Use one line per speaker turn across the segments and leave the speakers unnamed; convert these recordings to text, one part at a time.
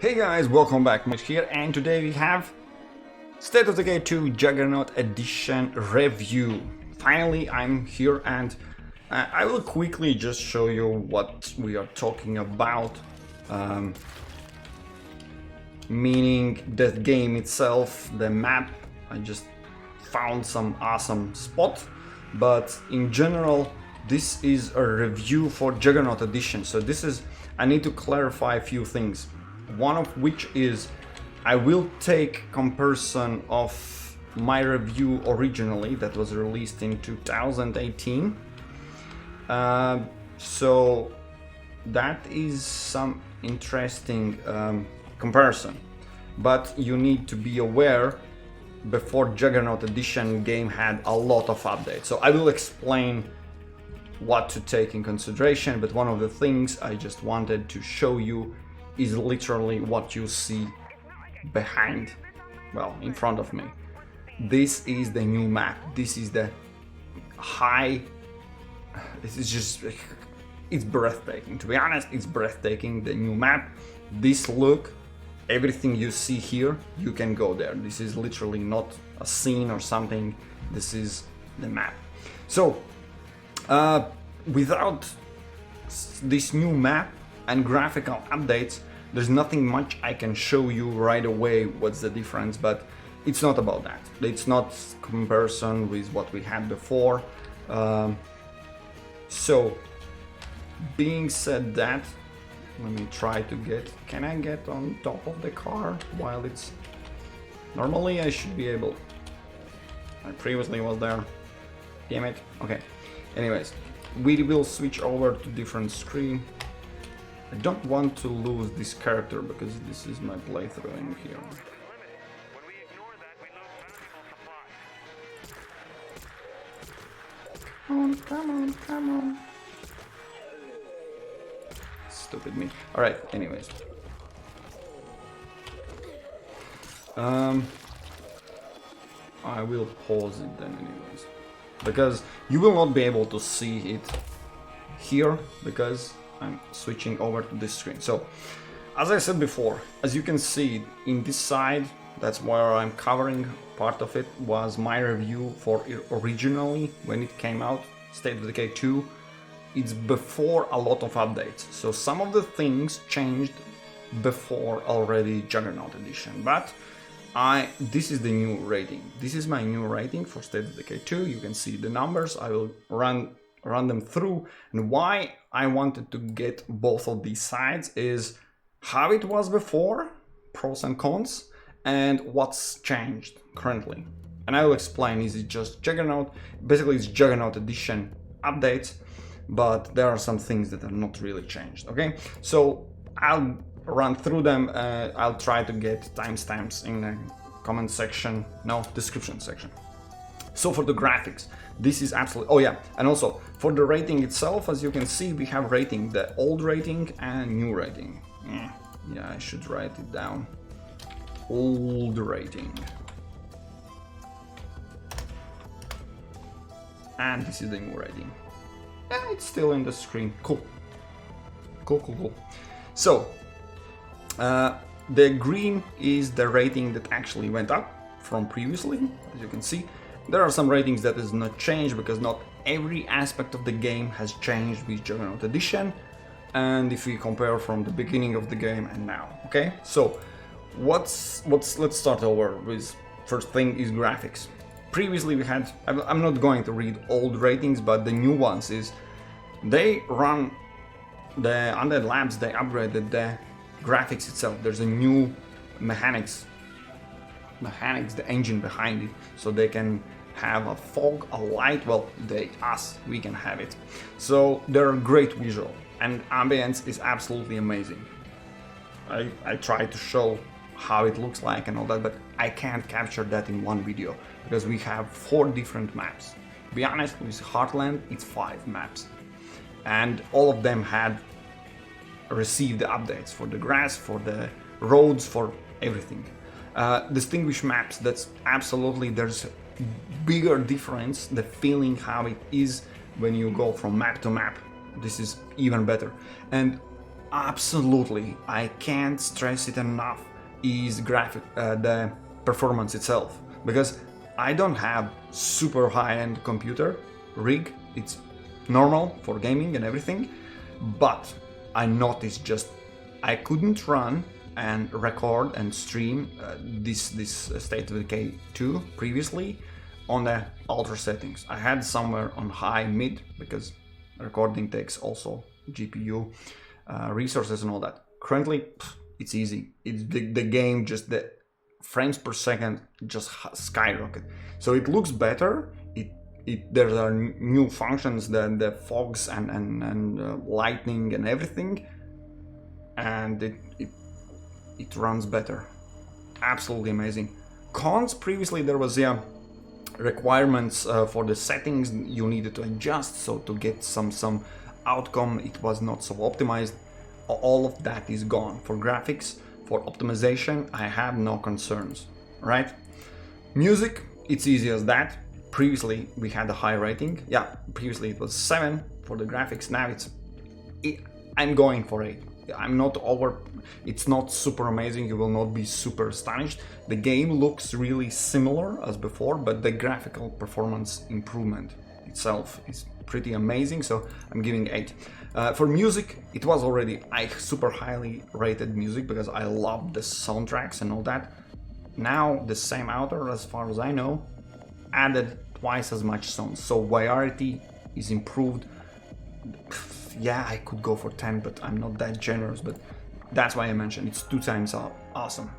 Hey guys, welcome back, Mitch here, and today we have State of Decay 2 Juggernaut Edition review. Finally, I'm here and I will quickly just show you what we are talking about. Meaning the game itself, the map. I just found some awesome spot, but in general, this is a review for Juggernaut Edition. So I need to clarify a few things. One of which is I will take comparison of my review originally that was released in 2018. So that is some interesting comparison. But you need to be aware before Juggernaut Edition game had a lot of updates. So I will explain what to take in consideration, but one of the things I just wanted to show you is literally what you see behind, well, in front of me. This is the new map. This is the it's breathtaking. To be honest, it's breathtaking, the new map. This look, everything you see here, you can go there. This is literally not a scene or something. This is the map. So, without this new map and graphical updates, there's nothing much I can show you right away what's the difference, but it's not about that. It's not comparison with what we had before. So, being said that, let me try to can I get on top of the car while it's... Normally I should be able. I previously was there. Damn it. Okay. Anyways, we will switch over to different screen. I don't want to lose this character because this is my playthrough in here. Come on. Stupid me. Alright, anyways. I will pause it then anyways. Because you will not be able to see it here because I'm switching over to this screen. So, as I said before, as you can see in this side, that's where I'm covering part of it, was my review for originally when it came out, State of Decay 2. It's before a lot of updates, so some of the things changed before already Juggernaut Edition, but this is the new rating. This is my new rating for State of Decay 2. You can see the numbers. I will run them through, and why I wanted to get both of these sides is how it was before, pros and cons, and what's changed currently. And I will explain, is it just Juggernaut? Basically it's Juggernaut Edition updates, but there are some things that are not really changed, okay? So I'll run through them. I'll try to get timestamps in the comment section, description section. So for the graphics, this is absolutely... Oh yeah, and also for the rating itself, as you can see, we have rating, the old rating and new rating. Yeah, I should write it down. Old rating. And this is the new rating. Yeah, it's still in the screen. Cool. So, the green is the rating that actually went up from previously, as you can see. There are some ratings that is not changed because not every aspect of the game has changed with Juggernaut Edition, and if we compare from the beginning of the game and now, okay? So, let's start over with first thing is graphics. Previously we had, I'm not going to read old ratings, but the new ones is they run the Undead Labs, they upgraded the graphics itself. There's a new mechanics, the engine behind it, so they can have a fog, a light. Well, we can have it. So they're a great visual, and ambience is absolutely amazing. I try to show how it looks like and all that, but I can't capture that in one video because we have 4 different maps. To be honest, with Heartland, it's 5 maps, and all of them had received the updates for the grass, for the roads, for everything. Distinguished maps, that's absolutely, there's bigger difference, the feeling how it is when you go from map to map. This is even better. And absolutely, I can't stress it enough, is the performance itself. Because I don't have super high-end computer rig, it's normal for gaming and everything, but I noticed just I couldn't run and record and stream this State of Decay 2 previously on the ultra settings. I had somewhere on high mid because recording takes also GPU resources and all that. Currently, it's easy. It's the game, just the frames per second just skyrocket. So it looks better. There are new functions, the fogs and lightning and everything, and it runs better. Absolutely amazing. Cons, previously there was requirements for the settings you needed to adjust, so to get some outcome it was not so optimized. All of that is gone. For graphics, for optimization, I have no concerns, right? Music, it's easy as that. Previously we had a high rating. Yeah, previously it was 7 for the graphics. Now I'm going for 8. I'm not over, it's not super amazing, you will not be super astonished. The game looks really similar as before, but the graphical performance improvement itself is pretty amazing, so I'm giving 8. For music, it was already super highly rated music because I love the soundtracks and all that. Now the same author, as far as I know, added twice as much songs, so variety is improved. Yeah, I could go for 10, but I'm not that generous, but that's why I mentioned it's 2 times awesome.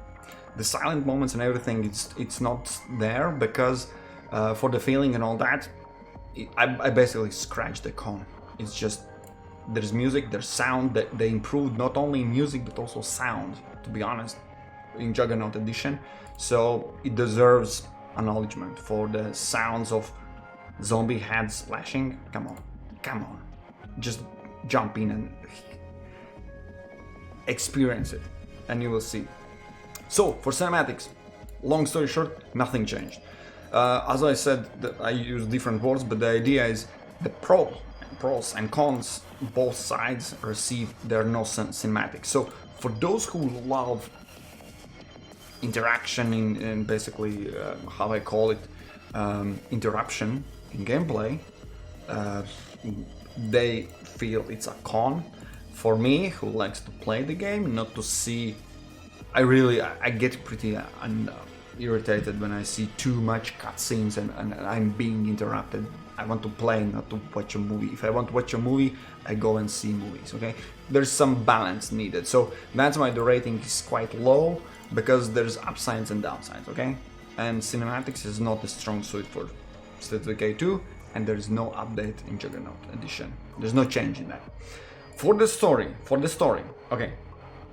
The silent moments and everything, it's not there because for the feeling and all that, I basically scratched the con. It's just, there's music, there's sound, that they improved not only music but also sound, to be honest, in Juggernaut Edition, so it deserves acknowledgement for the sounds of zombie heads splashing. Come on, just jump in and experience it and you will see. So for cinematics, long story short, nothing changed. As I said, I use different words, but the idea is the pros and cons, both sides receive their no cinematics. So for those who love interaction in basically how I call it, interruption in gameplay, they feel it's a con. For me, who likes to play the game, not to see, I get pretty irritated when I see too much cutscenes and I'm being interrupted. I want to play, not to watch a movie. If I want to watch a movie, I go and see movies, okay? There's some balance needed, so that's why the rating is quite low, because there's upsides and downsides, okay? And cinematics is not a strong suit for State of Decay 2, and there's no update in Juggernaut Edition. There's no change in that. For the story, okay,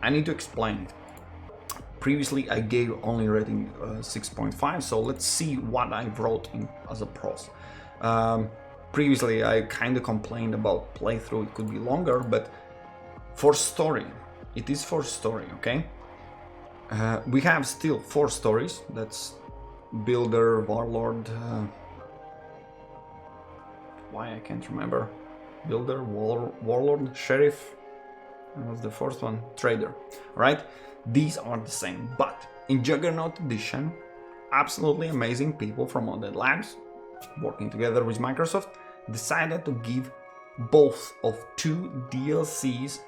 I need to explain it. Previously I gave only rating 6.5, so let's see what I wrote in as a pros. Previously I kind of complained about playthrough, it could be longer, but for story, it is for story, okay? We have still 4 stories, that's Builder, Warlord, why I can't remember, Builder, Warlord, Sheriff, and what's the fourth one? Trader, right? These are the same, but in Juggernaut Edition, absolutely amazing people from Undead Labs, working together with Microsoft, decided to give both of 2 DLCs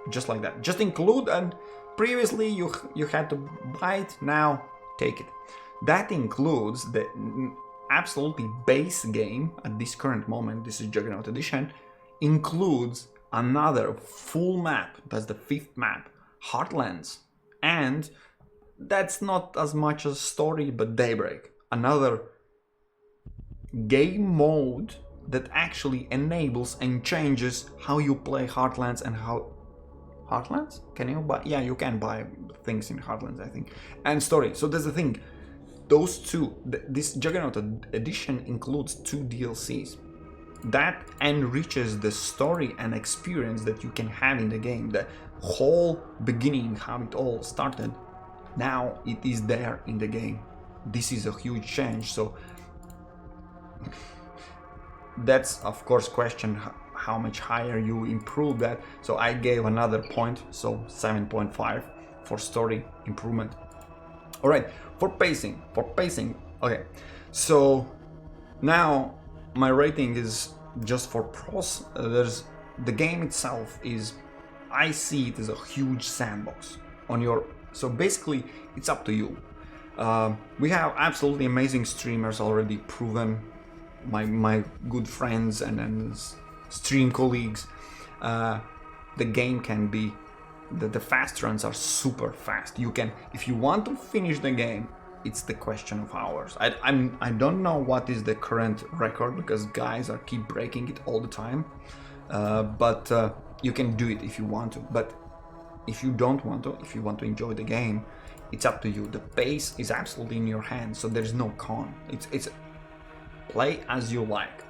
just like that. Just include, and previously you had to buy it, now take it. That includes the absolutely base game at this current moment, this is Juggernaut Edition, includes another full map, that's the 5th map, Heartlands, and that's not as much a story but Daybreak, another game mode that actually enables and changes how you play Heartlands and how... Heartlands? Can you buy? Yeah, you can buy things in Heartlands, I think. And story, so that's the thing, those 2, this Juggernaut Edition includes 2 DLCs. That enriches the story and experience that you can have in the game. The whole beginning, how it all started, now it is there in the game. This is a huge change, so that's of course question, how much higher you improve that. So I gave another point, so 7.5 for story improvement. All right, for pacing, okay, so now my rating is just for pros. There's the game itself is, I see it as a huge sandbox on your, so basically it's up to you. We have absolutely amazing streamers already proven, my good friends and stream colleagues. The game can be, the fast runs are super fast. You can, if you want to finish the game, it's the question of hours. I don't know what is the current record, because guys are keep breaking it all the time. But you can do it if you want to. But if you don't want to, if you want to enjoy the game, it's up to you. The pace is absolutely in your hands, so there's no con. It's play as you like.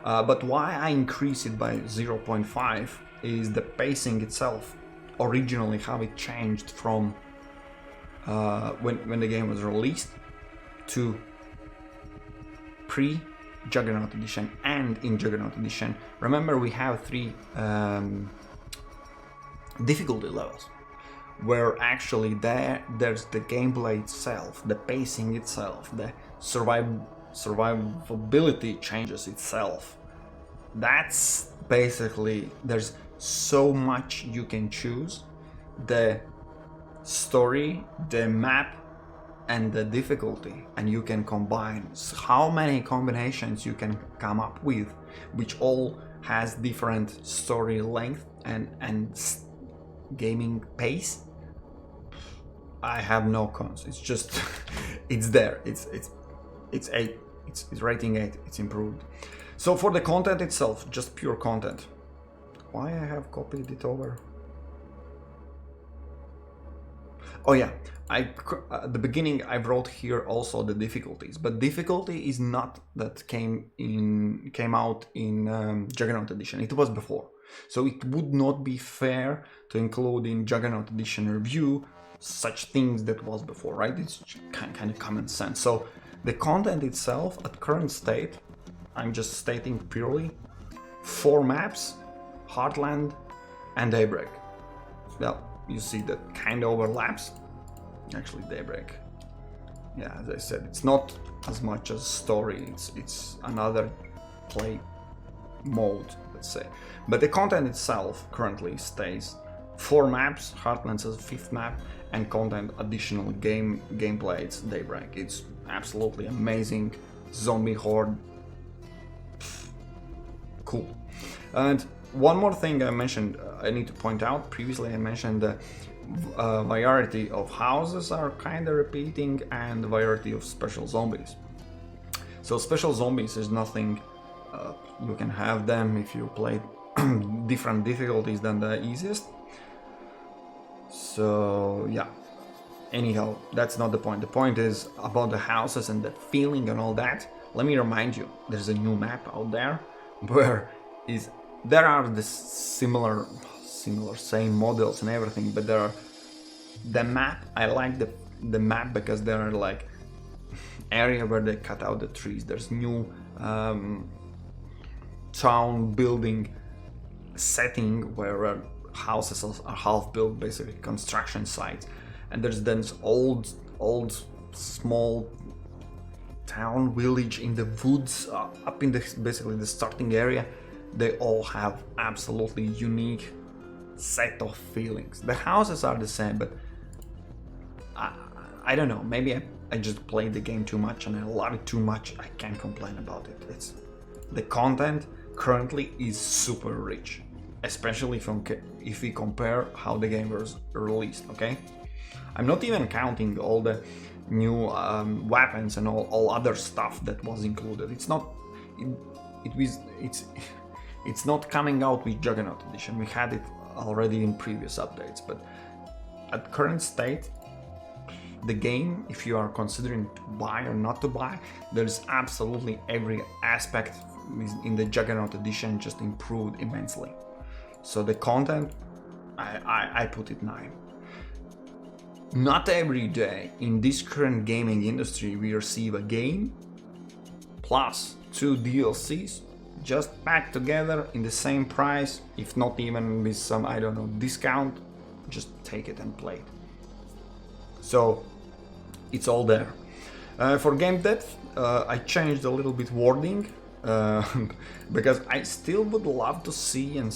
But why I increase it by 0.5 is the pacing itself. Originally, how it changed from when the game was released to pre-Juggernaut Edition and in Juggernaut Edition. Remember, we have 3 difficulty levels, where actually there's the gameplay itself, the pacing itself, the survivability changes itself. That's basically, there's so much you can choose. The story, the map, and the difficulty, and you can combine how many combinations you can come up with, which all has different story length and gaming pace. I have no cons. It's just it's there. It's 8. It's rating 8. It's improved. So for the content itself, just pure content. Why I have copied it over? Oh yeah, at the beginning I wrote here also the difficulties, but difficulty is not that came out in Juggernaut Edition. It was before, so it would not be fair to include in Juggernaut Edition review such things that was before, right? It's kind of common sense. So the content itself at current state, I'm just stating purely 4 maps, Heartland and Daybreak. Well, you see that kind of overlaps. Actually, Daybreak, yeah, as I said, it's not as much as story. It's another play mode, let's say. But the content itself currently stays 4 maps, Heartlands as a 5th map, and content additional gameplay. It's Daybreak. It's absolutely amazing. Zombie horde, cool. And one more thing I mentioned, I need to point out. Previously, I mentioned the variety of houses are kind of repeating, and the variety of special zombies. So special zombies is nothing. You can have them if you play different difficulties than the easiest. So yeah. Anyhow, that's not the point. The point is about the houses and the feeling and all that. Let me remind you, there's a new map out there where there are the similar same models and everything, but there are the map. I like the map because there are like area where they cut out the trees. There's new town building setting where houses are half built, basically construction sites, and there's then old small town village in the woods up in basically the starting area. They all have absolutely unique set of feelings. The houses are the same, but I don't know, maybe I just played the game too much and I love it too much. I can't complain about it. It's the content currently is super rich, especially if we compare how the game was released. Okay, I'm not even counting all the new weapons and all other stuff that was included. It's not it's not coming out with Juggernaut Edition. We had it already in previous updates, but at current state, the game, if you are considering to buy or not to buy, there's absolutely every aspect in the Juggernaut Edition just improved immensely. So the content, I put it 9. Not every day in this current gaming industry we receive a game plus 2 DLCs just packed together in the same price, if not even with some, I don't know, discount. Just take it and play it. So it's all there. For game depth, I changed a little bit wording because I still would love to see and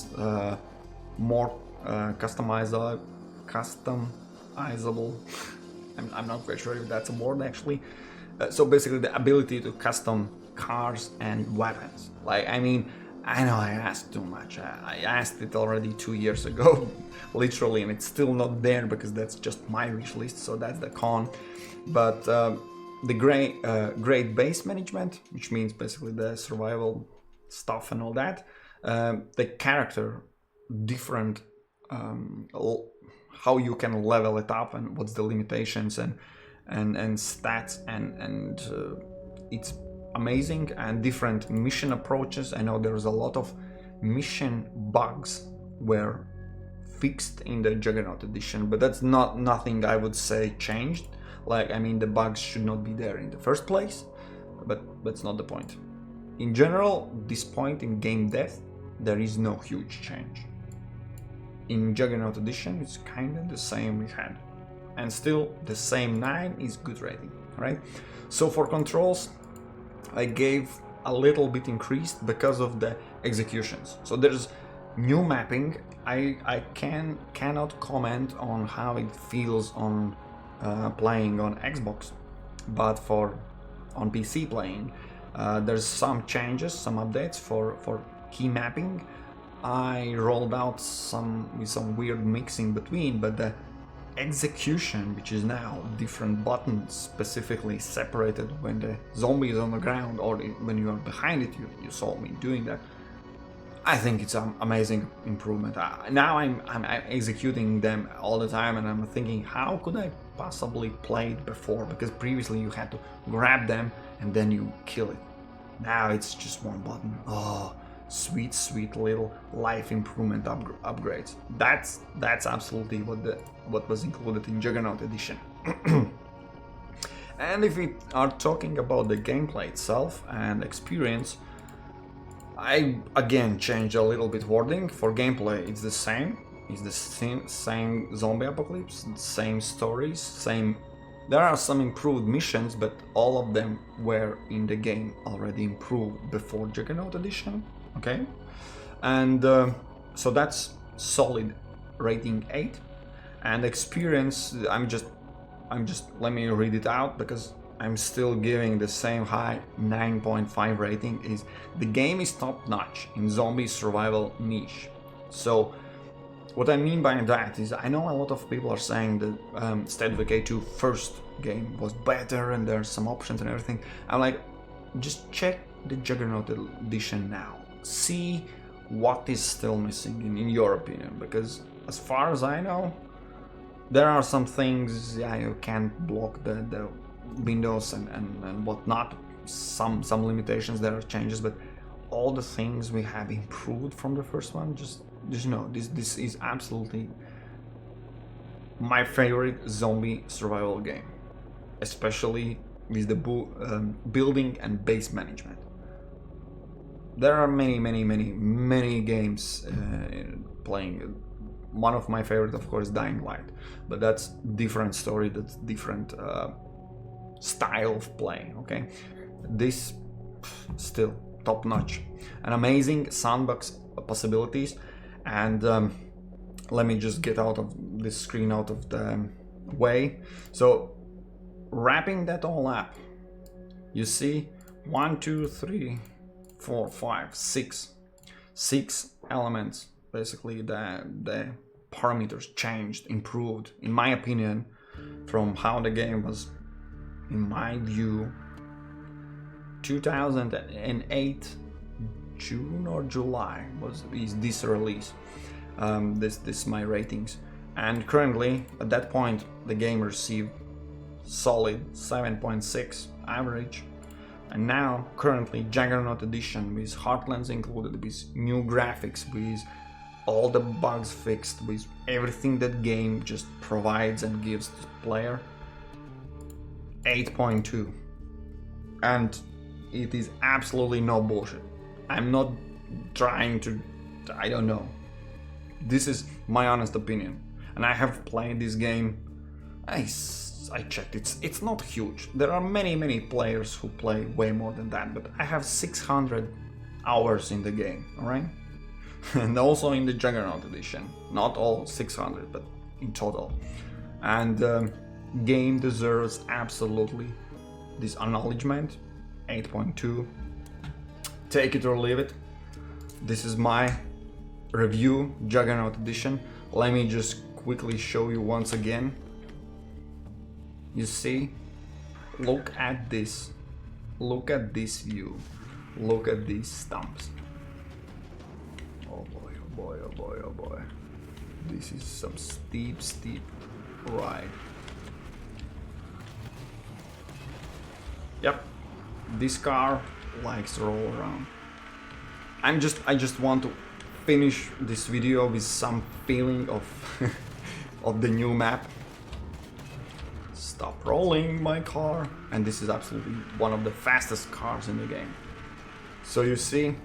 more customizable. I'm not quite sure if that's a word actually. So basically, the ability to custom cars and weapons. Like, I mean, I know I asked too much. I asked it already 2 years ago, literally, and it's still not there because that's just my wish list. So that's the con. But the great base management, which means basically the survival stuff and all that, the character, different, how you can level it up and what's the limitations and stats and it's amazing, and different mission approaches. I know there's a lot of mission bugs were fixed in the Juggernaut Edition, but that's nothing I would say changed. Like, I mean, the bugs should not be there in the first place, but that's not the point. In general, this point in game depth, there is no huge change. In Juggernaut Edition, it's kind of the same we had. And still, the same 9 is good rating, right? So for controls, I gave a little bit increased because of the executions. So there's new mapping. I cannot comment on how it feels on playing on Xbox, but on PC playing, there's some changes, some updates for key mapping. I rolled out with some weird mixing between, but the execution, which is now different buttons specifically separated when the zombie is on the ground or when you are behind it, you saw me doing that. I think it's an amazing improvement. Now I'm executing them all the time, and I'm thinking, how could I possibly play it before? Because previously you had to grab them and then you kill it. Now it's just one button. Oh, sweet little life improvement upgrades. That's absolutely what was included in Juggernaut Edition. And if we are talking about the gameplay itself and experience, I again changed a little bit wording. For gameplay, it's the same. It's the same zombie apocalypse, same stories, same. There are some improved missions, but all of them were in the game already improved before Juggernaut Edition. Okay, and so that's solid rating 8. And experience, I'm just let me read it out because I'm still giving the same high 9.5 rating. Is the game is top notch in zombie survival niche. So what I mean by that is, I know a lot of people are saying that State of Decay 2 first game was better and there's some options and everything. I'm like, just check the Juggernaut Edition now. See what is still missing in your opinion, because as far as I know, there are some things, yeah, you can't block the windows and whatnot, some limitations, there are changes, but all the things we have improved from the first one, just know this is absolutely my favorite zombie survival game, especially with the building and base management. There are many games playing. One of my favorite, of course, Dying Light, but that's different story, that's different style of play. Okay, this still top notch, an amazing sandbox possibilities. And let me just get out of this screen out of the way. So wrapping that all up, you see 1 2 3 4 5 6 elements. Basically the parameters changed, improved, in my opinion, from how the game was, in my view, 2008 June or July is this release. This my ratings, and currently at that point the game received solid 7.6 average. And now currently Juggernaut Edition with Heartlands included, with new graphics, with all the bugs fixed, with everything that game just provides and gives to the player, 8.2. And it is absolutely no bullshit. I'm not trying to, I don't know. This is my honest opinion. And I have played this game. I checked, it's not huge. There are many players who play way more than that, but I have 600 hours in the game, alright? And also in the Juggernaut Edition. Not all 600, but in total. And game deserves absolutely this acknowledgement. 8.2. Take it or leave it. This is my review, Juggernaut Edition. Let me just quickly show you once again. You see? Look at this. Look at this view. Look at these stumps. Oh boy, oh boy, oh boy, oh boy. This is some steep ride. Yep. This car likes to roll around. I just want to finish this video with some feeling of of the new map. Stop rolling, my car. And this is absolutely one of the fastest cars in the game. So you see,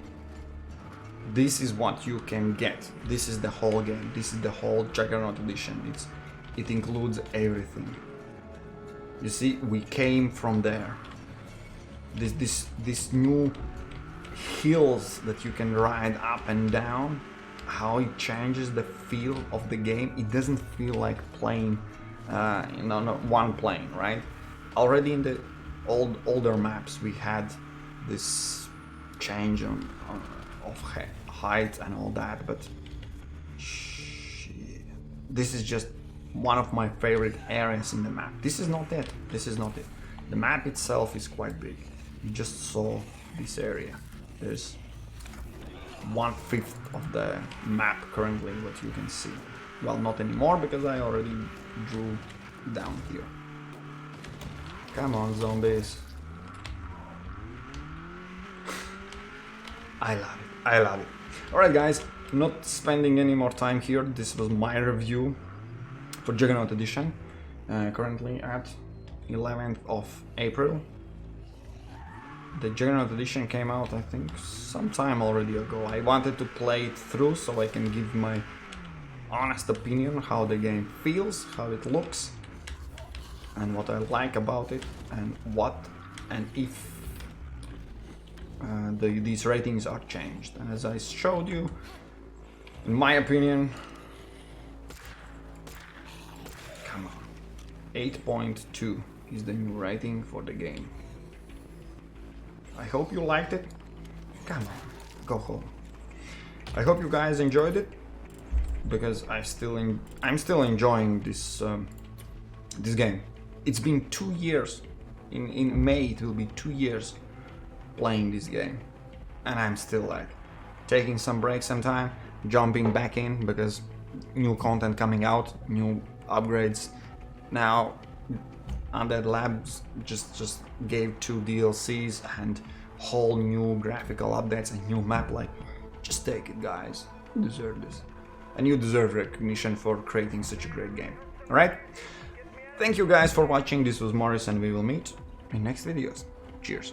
this is what you can get. This is the whole game. This is the whole Juggernaut Edition. It includes everything. You see, we came from there. This new hills that you can ride up and down, how it changes the feel of the game. It doesn't feel like playing one plane, right? Already in the older maps we had this change of height and all that, but shit, this is just one of my favorite areas in the map. This is not it. This is not it. The map itself is quite big. You just saw this area. There's 1/5 of the map currently what you can see. Well, not anymore because I already drew down here. Come on, zombies. I love it. I love it. Alright guys, not spending any more time here. This was my review for Juggernaut Edition. Currently at 11th of April. The Juggernaut Edition came out, I think, some time already ago. I wanted to play it through so I can give my honest opinion how the game feels, how it looks, and what I like about it, and what and if these ratings are changed. And as I showed you, in my opinion, come on, 8.2 is the new rating for the game. I hope you liked it. Come on, go home. I hope you guys enjoyed it, because I'm still enjoying this this game. It's been 2 years. In May it will be 2 years playing this game, and I'm still like taking some breaks sometime, jumping back in because new content coming out, new upgrades. Now Undead Labs just gave 2 DLCs and whole new graphical updates and new map. Like, just take it, guys. You deserve this, and you deserve recognition for creating such a great game. Alright? Thank you guys for watching. This was Morris, and we will meet in next videos. Cheers.